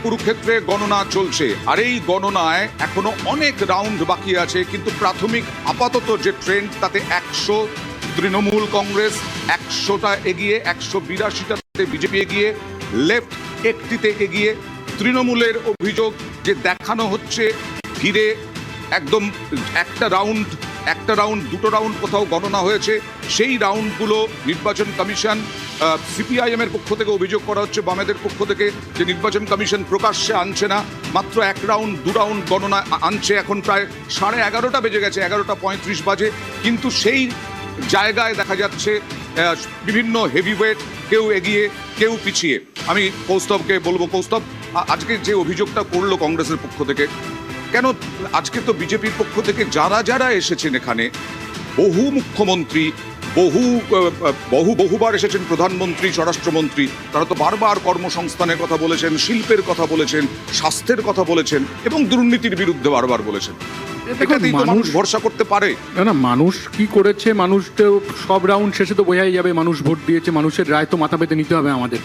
কুরুক্ষেত্রে গণনা চলছে, আর এই গণনায় এখনো অনেক রাউন্ড বাকি আছে, কিন্তু প্রাথমিক আপাতত যে ট্রেন্ড তাতে 100 তৃণমূল কংগ্রেস, 100টা এগিয়ে, 182টাতে বিজেপি এগিয়ে, লেফট একটিতে এগিয়ে। তৃণমূলের অভিযোগ যে দেখানো হচ্ছে ঘিরে একদম একটা রাউন্ড দুটো রাউন্ড কোথাও গণনা হয়েছে, সেই রাউন্ডগুলো নির্বাচন কমিশন, সিপিআইএম এর পক্ষ থেকে অভিযোগ করা হচ্ছে, বামেদের পক্ষ থেকে, যে নির্বাচন কমিশন প্রকাশ্যে আনছে না, মাত্র 1 রাউন্ড 2 রাউন্ড গণনা আনছে। এখন প্রায় 11:30 বেজে গেছে, 11:35 বাজে, কিন্তু সেই জায়গায় দেখা যাচ্ছে বিভিন্ন হেভিওয়েট, কেউ এগিয়ে কেউ পিছিয়ে। আমি কৌস্তবকে বলবো, কৌস্তব, আজকে যে অভিযোগটা করলো কংগ্রেসের পক্ষ থেকে, কেন আজকে তো বিজেপির পক্ষ থেকে যারা এসেছেন এখানে, বহু মুখ্যমন্ত্রী, বহুবার এসেছেন প্রধানমন্ত্রী, স্বরাষ্ট্রমন্ত্রী, তারা তো বারবার কর্মসংস্থানের কথা বলেছেন, শিল্পের কথা বলেছেন, স্বাস্থ্যের কথা বলেছেন এবং দুর্নীতির বিরুদ্ধে বারবার বলেছেন। এটাতেই তো মানুষ ভরসা করতে পারে না। মানুষ কি করেছে, মানুষ তো সব রাউন্ড শেষে তো বোঝাই যাবে মানুষ ভোট দিয়েছে, মানুষের রায় তো মাথা পেতে নিতে হবে আমাদের।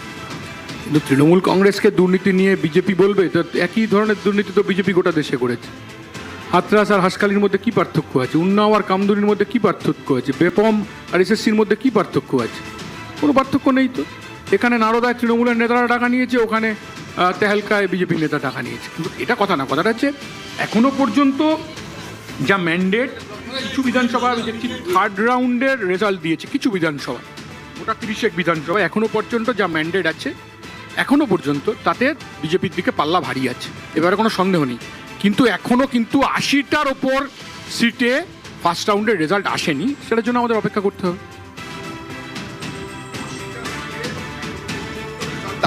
কিন্তু তৃণমূল কংগ্রেসকে দুর্নীতি নিয়ে বিজেপি বলবে, তো একই ধরনের দুর্নীতি তো বিজেপি গোটা দেশে করেছে। হাতরাস আর হাসকালির মধ্যে কি পার্থক্য আছে? উন্নাও আর কামদুনির মধ্যে কি পার্থক্য আছে? বেপম আর এসএসসির মধ্যে কি পার্থক্য আছে? কোনো পার্থক্য নেই তো। এখানে নারদায় তৃণমূলের নেতারা টাকা নিয়েছে, ওখানে তেহেলকায় বিজেপির নেতা টাকা নিয়েছে। কিন্তু এটা কথা না, কথাটা হচ্ছে এখনো পর্যন্ত যা ম্যান্ডেট, কিছু বিধানসভা আমি দেখছি 3rd রাউন্ডের রেজাল্ট দিয়েছে, কিছু বিধানসভা, ওটা 30 বিধানসভা, এখনো পর্যন্ত যা ম্যান্ডেট আছে এখনো পর্যন্ত তাতে বিজেপির দিকে পাল্লা ভারী আছে, এবারে কোনো সন্দেহ নেই। কিন্তু এখনো কিন্তু 80টার ওপর সিটে 1st রাউন্ডের রেজাল্ট আসেনি, সেটার জন্য আমাদের অপেক্ষা করতে হবে।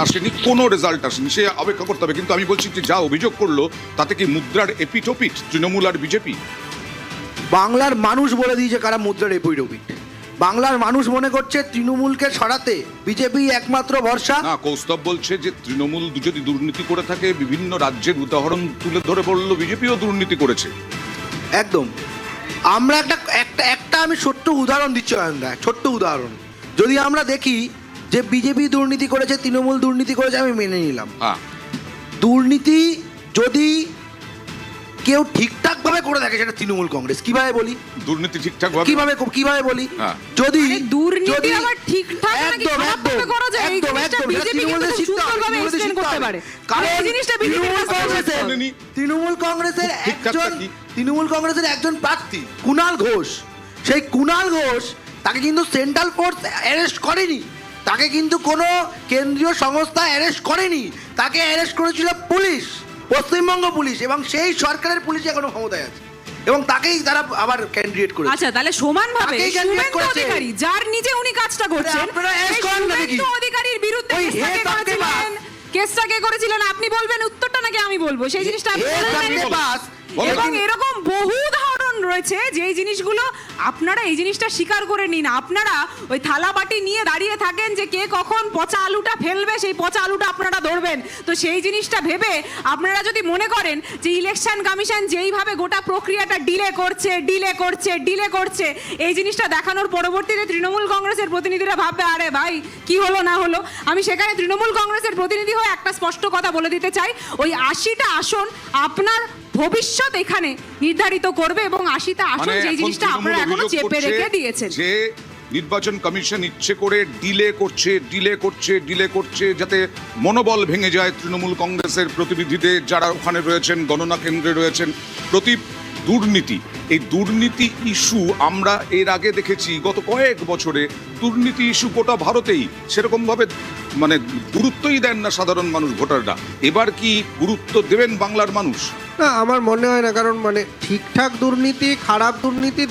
আসেনি, কোনো রেজাল্ট আসেনি, সে অপেক্ষা করতে হবে। কিন্তু আমি বলছি যে যা অভিযোগ করলো তাতে কি মুদ্রার এপিটোপিট তৃণমূল আর বিজেপি? বাংলার মানুষ বলে দিয়েছে কারা মুদ্রার এপিটোপিট। বাংলার মানুষ মনে করছে তৃণমূলকে সরাতে বিজেপি একমাত্র ভরসা। না, কৌস্তব বলছে যে তৃণমূল যদি দুর্নীতি করে থাকে, বিভিন্ন রাজ্যের উদাহরণ তুলে ধরে বললো বিজেপিও দুর্নীতি করেছে। একদম। আমরা একটা আমি ছোট্ট উদাহরণ দিচ্ছি অয়নদা, ছোট্ট উদাহরণ। যদি আমরা দেখি যে বিজেপি দুর্নীতি করেছে, তৃণমূল দুর্নীতি করেছে, আমি মেনে নিলাম। দুর্নীতি যদি কেউ ঠিকঠাক ভাবে করে থাকে সেটা তৃণমূল কংগ্রেস। কিভাবে বলি দুর্নীতি ঠিকঠাক কিভাবে বলি? যদি দুর্নীতি আবার ঠিকঠাক নাকি খারাপ ভাবে করা যায়, এই জিনিসটা বিজেপি কিন্তু সুন্দরভাবে এক্সপ্লেইন করতে পারে। কারণ এই জিনিসটা তৃণমূল কংগ্রেসের একজন প্রার্থী কুণাল ঘোষ, সেই কুণাল ঘোষ, তাকে কিন্তু সেন্ট্রাল ফোর্স অ্যারেস্ট করেনি, তাকে কিন্তু কোনো কেন্দ্রীয় সংস্থা অ্যারেস্ট করেনি, তাকে অ্যারেস্ট করেছিল পুলিশ, পশ্চিমবঙ্গ পুলিশ, এবং সেই সরকারের পুলিশ এখনো ক্ষমতায় আছে এবং তাকেই তারা আবার ক্যান্ডিডেট করেছে। আচ্ছা, তাহলে সমানভাবে শুভেন্দু অধিকারী, যার নিজে উনি কাজটা করছেন, শুভেন্দু অধিকারীর বিরুদ্ধে কেসটা কে করেছিলেন আপনি বলবেন উত্তরটা নাকি আমি বলবো? সেই জিনিসটা এবং এরকম বহু উদাহরণ রয়েছে যেই জিনিসগুলো আপনারা এই জিনিসটা স্বীকার করে নিন। আপনারা ওই থালা বাটি নিয়ে দাঁড়িয়ে থাকেন যে কে কখন পচা আলুটা ফেলবে, সেই পচা আলুটা আপনারা ধরবেন। তো সেই জিনিসটা ভেবে আপনারা যদি মনে করেন যে ইলেকশন কমিশন যেইভাবে গোটা প্রক্রিয়াটা ডিলে করছে, এই জিনিসটা দেখানোর পরবর্তীতে তৃণমূল কংগ্রেসের প্রতিনিধিরা ভাববে আরে ভাই কি হলো না হলো। আমি সেখানে তৃণমূল কংগ্রেসের প্রতিনিধি হয়ে একটা স্পষ্ট কথা বলে দিতে চাই, ওই 80টা আসন আপনার ভবিষ্যৎ এখানে নির্ধারিত করবে, এবং 80টা আসন যে জিনিসটা আপনারা এখনো চেপে রেখে দিয়েছেন। যে নির্বাচন কমিশন ইচ্ছে করে ডিলে করছে যাতে মনোবল ভেঙে যায় তৃণমূল কংগ্রেসের প্রতিনিধিদের যারা ওখানে রয়েছেন, গণনা কেন্দ্রে রয়েছেন। এই দুর্নীতি ইস্যু আমরা এর আগে দেখেছি গত কয়েক বছরে। দুর্নীতি ইস্যু গোটা ভারতেই সেরকমভাবে গুরুত্বই দেন না সাধারণ মানুষ, ভোটাররা। এবার কি গুরুত্ব দেবেন বাংলার মানুষ? না, আমার মনে হয় না। কারণ ঠিকঠাক দুর্নীতি, খারাপ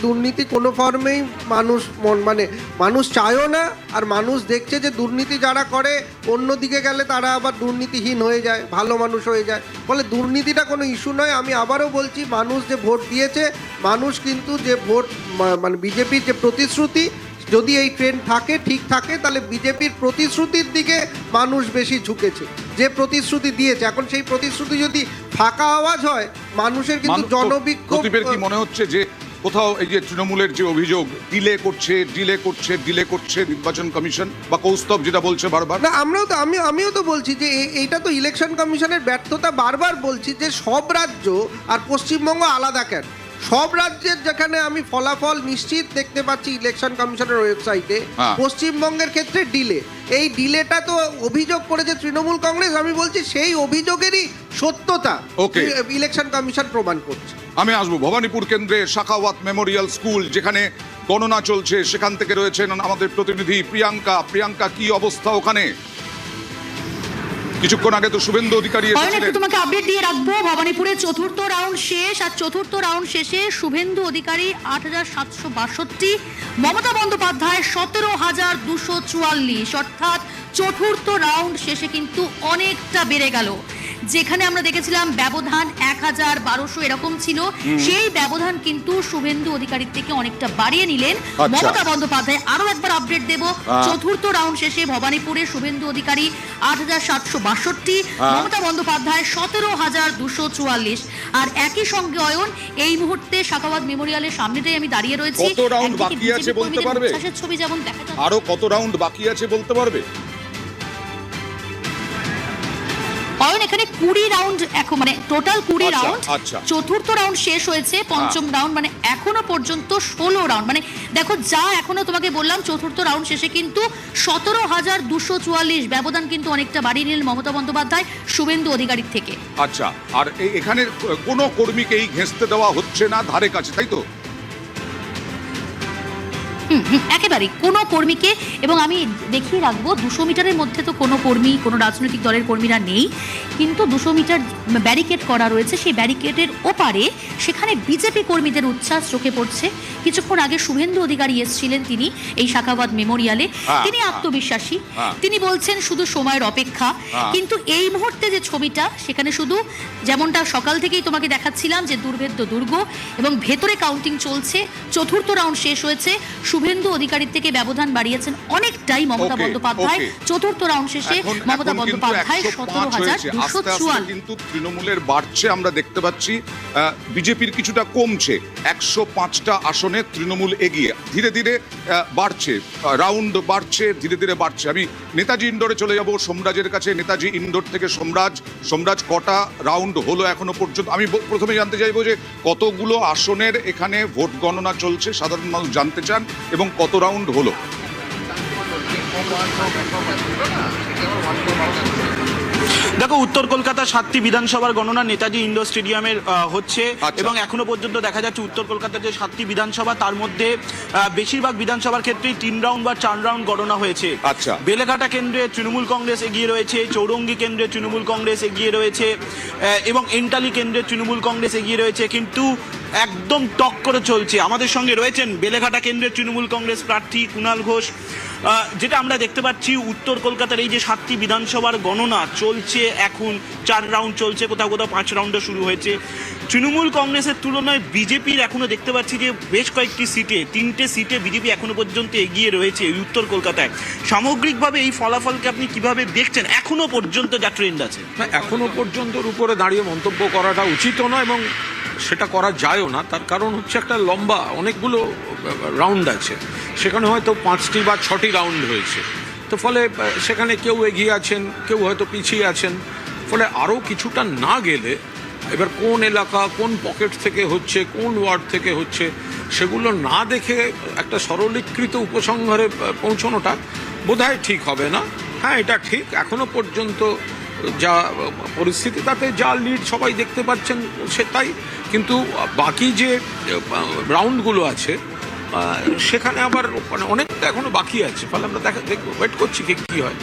দুর্নীতি কোনো ফর্মেই মানুষ চায়ও না। আর মানুষ দেখছে যে দুর্নীতি যারা করে অন্যদিকে গেলে তারা আবার দুর্নীতিহীন হয়ে যায়, ভালো মানুষ হয়ে যায়। ফলে দুর্নীতিটা কোনো ইস্যু নয়। আমি আবারও বলছি, মানুষ যে ভোট দিয়েছে, মানুষ কিন্তু যে ভোট বিজেপির যে প্রতিশ্রুতি, যদি এই ট্রেন্ড ঠিক থাকে তাহলে বিজেপির প্রতিশ্রুতির দিকে মানুষ বেশি ঝুঁকেছে। যে প্রতিশ্রুতি দিয়েছে, এখন সেই প্রতিশ্রুতি যদি ফাঁকা আওয়াজ হয়, মানুষের কিন্তু জনবিক্ষোভ। কি মনে হচ্ছে যে কোথাও এই যে তৃণমূলের যে অভিযোগ ডিলে করছে নির্বাচন কমিশন বা কৌস্তব যেটা বলছে বারবার? না, আমিও তো বলছি যে এইটা তো ইলেকশন কমিশনের ব্যর্থতা। বারবার বলছি যে সব রাজ্য আর পশ্চিমবঙ্গ আলাদা কেন? সব রাজ্যের যেখানে আমি ফলাফল নিশ্চিত দেখতে পাচ্ছি ইলেকশন কমিশনের ওয়েবসাইটে, পশ্চিমবঙ্গের ক্ষেত্রে ডিলে। এই ডিলেটা তো অভিযোগ করেছে তৃণমূল কংগ্রেস। আমি বলছি সেই অভিযোগেরই সত্যতা ইলেকশন কমিশন প্রমাণ করছে। আমি আসবো ভবানীপুর কেন্দ্রে শাখাওয়াত মেমোরিয়াল স্কুল, যেখানে গণনা চলছে, সেখান থেকে রয়েছেন আমাদের প্রতিনিধি প্রিয়াঙ্কা। কি অবস্থা ওখানে? কিছুক্ষণ আগে তো শুভেন্দু অধিকারী এসেছিলেন। তোমাকে আপডেট দিয়ে রাখবো। ভবানীপুরে চতুর্থ রাউন্ড শেষ, আর চতুর্থ রাউন্ড শেষে শুভেন্দু অধিকারী ৮,৭৬২, মমতা বন্দ্যোপাধ্যায় ১৭,২৪৪, অর্থাৎ চতুর্থ রাউন্ড শেষে কিন্তু অনেকটা বেড়ে গেল। যেখানে আমরা দেখেছিলাম ব্যবধান ১,১২০০ এরকম ছিল, সেই ব্যবধান কিন্তু শুভেন্দু অধিকারীর থেকে অনেকটা বাড়িয়ে নিলেন মমতা বন্দ্যোপাধ্যায়। আরো একবার আপডেট দেব, চতুর্থ রাউন্ড শেষে ভবানীপুরে শুভেন্দু অধিকারী ৮,৭৬২, মমতা বন্দ্যোপাধ্যায় ১৭,২৪৪। আর একই সঙ্গে অয়ন, এই মুহূর্তে শাখাওয়াত মেমোরিয়ালের সামনেটাই আমি দাঁড়িয়ে রয়েছি। কত রাউন্ড বাকি আছে বলতে পারবে? ছবি যেমন দেখা যাচ্ছে, আরো কত রাউন্ড বাকি আছে বলতে পারবে? অয়ন এখানে ২০ রাউন্ড, এখন মানে টোটাল ২০ রাউন্ড। চতুর্থ রাউন্ড শেষ হয়েছে, পঞ্চম রাউন্ড, মানে এখনো পর্যন্ত ১৬ রাউন্ড। মানে দেখো, যা এখনো তোমাকে বললাম, চতুর্থ রাউন্ড শেষে কিন্তু ১৭,২৪৪, ব্যবধান কিন্তু অনেকটা বাড়িয়ে নিলেন মমতা বন্দ্যোপাধ্যায় শুভেন্দু অধিকারীর থেকে। আচ্ছা, আর এখানে কোনো কর্মীকেই ঘেঁষতে দেওয়া হচ্ছে না ধারে কাছে, তাই তো? একেবারে কোনো কর্মীকে, এবং আমি দেখিয়ে রাখবো ২০০ মিটারের মধ্যে তো কোনো কর্মী, কোনো রাজনৈতিক দলের কর্মীরা নেই, কিন্তু ২০০ মিটার ব্যারিকেড করা রয়েছে। সেই ব্যারিকেডের ওপারে সেখানে বিজেপি কর্মীদের উচ্ছ্বাস চোখে পড়ছে। কিছুক্ষণ আগে শুভেন্দু অধিকারী এসেছিলেন তিনি এই শাখাওয়াত মেমোরিয়ালে। তিনি আত্মবিশ্বাসী, তিনি বলছেন শুধু সময়ের অপেক্ষা। কিন্তু এই মুহূর্তে যে ছবিটা, সেখানে শুধু যেমনটা সকাল থেকেই তোমাকে দেখাচ্ছিলাম যে দুর্ভেদ্য দুর্গ, এবং ভেতরে কাউন্টিং চলছে। চতুর্থ রাউন্ড শেষ হয়েছে, শুভেন্দু অধিকারীর থেকে ব্যবধান বাড়িয়েছেন অনেকটাই মমতা বন্দ্যোপাধ্যায়। চতুর্থ রাউন্ড শেষে মমতা বন্দ্যোপাধ্যায় ১৭,২৪৪। কিন্তু তৃণমূলের বাড়ছে, আমরা দেখতে পাচ্ছি বিজেপির কিছুটা কমছে। ১০৫টা আসনে তৃণমূল এগিয়ে, ধীরে ধীরে বাড়ছে, রাউন্ড বাড়ছে, ধীরে ধীরে বাড়ছে। আমি নেতাজি ইন্ডোরে চলে যাব, সোমরাজের কাছে। নেতাজি ইন্ডোর থেকে সোমরাজ, কটা রাউন্ড হলো এখনো পর্যন্ত? আমি প্রথমে জানতে চাইবো যে কতগুলো আসনের এখানে ভোট গণনা চলছে, সাধারণ মানুষ জানতে চান, এবং কত রাউন্ড হলো? দেখো, উত্তর কলকাতা ৭টি বিধানসভার গণনা নেতাজি ইন্ডোর স্টেডিয়ামের হচ্ছে, এবং এখনো পর্যন্ত দেখা যাচ্ছে উত্তর কলকাতার যে ৭টি বিধানসভা, তার মধ্যে বেশিরভাগ বিধানসভার ক্ষেত্রেই ৩ রাউন্ড বা ৪ রাউন্ড গণনা হয়েছে। বেলেঘাটা কেন্দ্রে তৃণমূল কংগ্রেস এগিয়ে রয়েছে, চৌরঙ্গি কেন্দ্রে তৃণমূল কংগ্রেস এগিয়ে রয়েছে, এবং এন্টালি কেন্দ্রে তৃণমূল কংগ্রেস এগিয়ে রয়েছে। কিন্তু একদম টক করে চলছে। আমাদের সঙ্গে রয়েছেন বেলেঘাটা কেন্দ্রের তৃণমূল কংগ্রেস প্রার্থী কুণাল ঘোষ। যেটা আমরা দেখতে পাচ্ছি, উত্তর কলকাতার এই যে ৭টি বিধানসভার গণনা চলছে, এখন ৪ রাউন্ড চলছে, কোথাও কোথাও ৫ রাউন্ডও শুরু হয়েছে। তৃণমূল কংগ্রেসের তুলনায় বিজেপির এখনো দেখতে পাচ্ছি যে বেশ কয়েকটি সিটে, 3টে সিটে বিজেপি এখনো পর্যন্ত এগিয়ে রয়েছে উত্তর কলকাতায়। সামগ্রিকভাবে এই ফলাফলকে আপনি কিভাবে দেখছেন, এখনো পর্যন্ত যা ট্রেন্ড আছে? এখনো পর্যন্তর উপরে দাঁড়িয়ে মন্তব্য করাটা উচিত নয়, এবং সেটা করা যায়ও না। তার কারণ হচ্ছে একটা লম্বা অনেকগুলো রাউন্ড আছে, সেখানে হয়তো 5টি বা 6টি রাউন্ড হয়েছে। তো ফলে সেখানে কেউ এগিয়ে আছেন, কেউ হয়তো পিছিয়ে আছেন। ফলে আরও কিছুটা না গেলে, এবার কোন এলাকা, কোন পকেট থেকে হচ্ছে, কোন ওয়ার্ড থেকে হচ্ছে, সেগুলো না দেখে একটা সরলীকৃত উপসংহারে পৌঁছানোটা বোধহয় ঠিক হবে না। হ্যাঁ, এটা ঠিক, এখনো পর্যন্ত যা পরিস্থিতি, তাতে যা লিড সবাই দেখতে পাচ্ছেন সে তাই। কিন্তু বাকি যে রাউন্ডগুলো আছে, সেখানে আবার মানে অনেকটা এখনো বাকি আছে। ফলে আমরা দেখবো, ওয়েট করছি কি হয়।